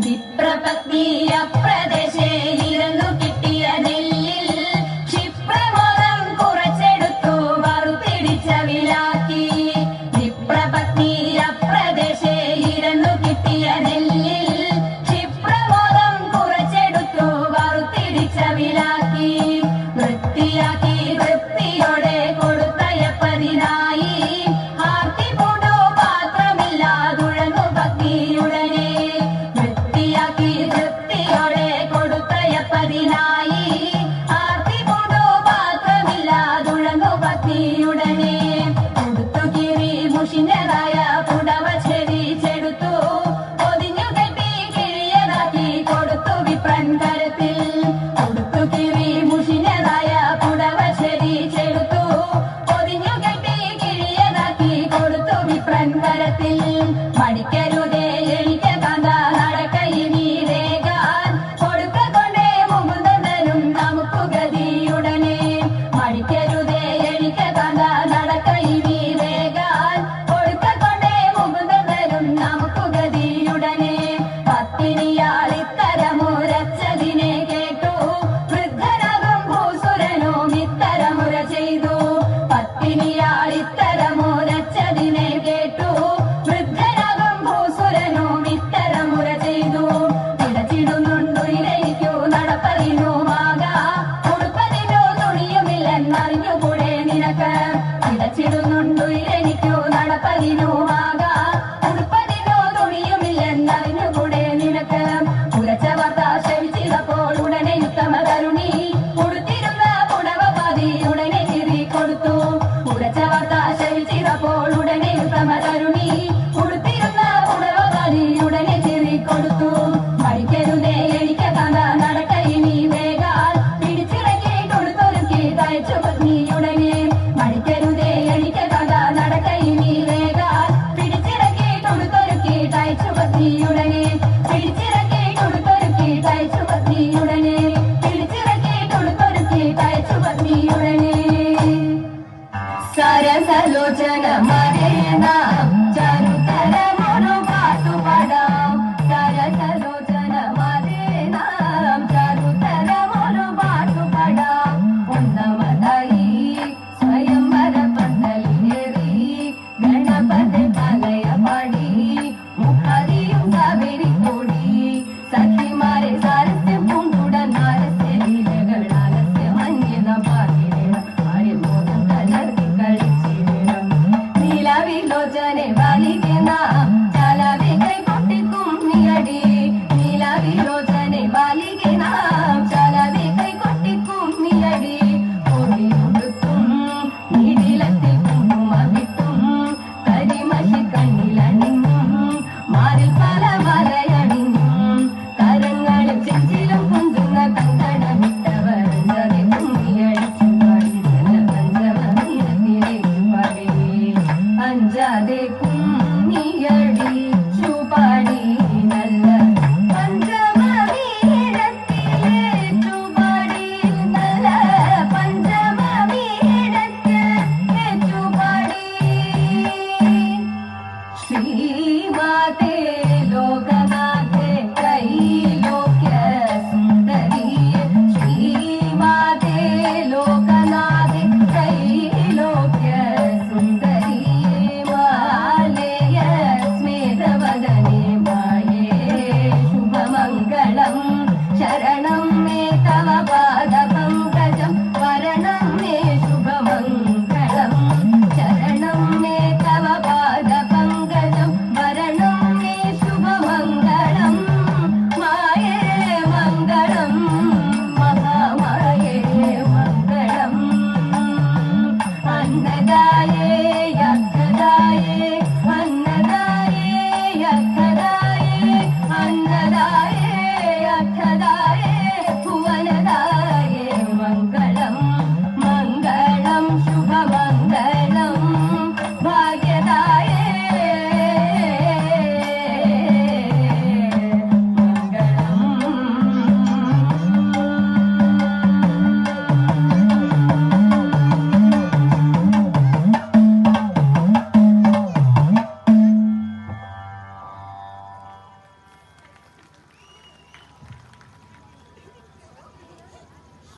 വിപ്രപത്നിയ പ്രദേശേ ഇരുന്നു കിട്ടിയ നെല്ലിൽ ക്ഷിപ്രമോദം കുറച്ചെടുത്തു വറുപിടിച്ച വിലാക്കി. വിപ്രപത്നിയ പ്രദേശേ ഇരുന്നു കിട്ടിയ നെല്ലിൽ ക്ഷിപ്രമോദം കുറച്ചെടുത്തു വറുപിടിച്ച വിലാക്കി. വൃത്തിയാക്കി വൃത്തിയോടെ കൊടുത്തയപ്പതിനായി ആർത്തി പൂണ്ടു പാത്രമില്ലാതുഴങ്ങു ഭക്തിയുടനെ. വൃത്തിയോടെ കൊടുത്തയപ്പതിനായി ആർത്തി പൂണ്ടു പാത്രമില്ലാതുഴങ്ങു ഭക്തിയുടനെ. കൊടുത്തു കിരി മുഷിഞ്ഞതായ പുടവ ചെവിച്ചെടുത്തു പൊതിഞ്ഞു കെട്ടി കിഴിയതാക്കി കൊടുത്തു വിപ്രൻ കരത്തിൽ. കൊടുത്തു കിരി മുഷിഞ്ഞതായ പുടവ ചെവിച്ചെടുത്തു പൊതിഞ്ഞു കെട്ടി കിഴിയതാക്കി കൊടുത്തു വിപ്രൻ കരത്തിൽ. മടിക്കരുതേ എനിക്ക് കാന്ത നടക്കയിനി വേഗാൻ കൊടുക്ക കൊണ്ടേ മുകുന്ദനും നമുക്ക് ഗതിയുടനെ. മടിക്കരുതേ എനിക്ക് കാന്ത നടക്കയിനി വേഗാൻ കൊടുക്ക കൊണ്ടേ മുകുന്ദനും നമുക്ക് ഗതിയുടനെ. പത്നിയാളിത്തരമുരച്ചതിനെ കേട്ടു വൃദ്ധനാകും ഭൂസുരനും ഇത്തരമുര ചെയ്തു. പത്നിയാളിത്തരമുരച്ചതിനെ കേട്ടു വൃദ്ധനാകും ഭൂസുരനും ഇത്തരമുര ചെയ്തു. പിടച്ചിടുന്നുണ്ടു ഇരയ്ക്കു നടപ്പതിനുമാകാ ഉടുപ്പതിനു തുണിയുമില്ലെന്നറിഞ്ഞുകൂടെ നിനക്ക്. പിടച്ചിടുന്നുണ്ടു ഇരയ്ക്കു നടപ്പതിനുമാകാ ഉടുപ്പതിനു തുണിയുമില്ലെന്നറിഞ്ഞുകൂടെ നിനക്ക്. ഉരച്ച വാർത്ത ശ്രവിച്ചപ്പോൾ ഉടനെ ഉത്തമ കരുണി ഉടുത്തിരുന്ന പുടവ പാതി ഉടനെ കീറി കൊടുത്തു. ഉരച്ച വാർത്ത ശ്രവിച്ചപ്പോൾ ഉടനെ ഉത്തമ കരുണി ഉടുത്തിരുന്ന പുടവ പാതി ഉടനെ കീറി കൊടുത്തു.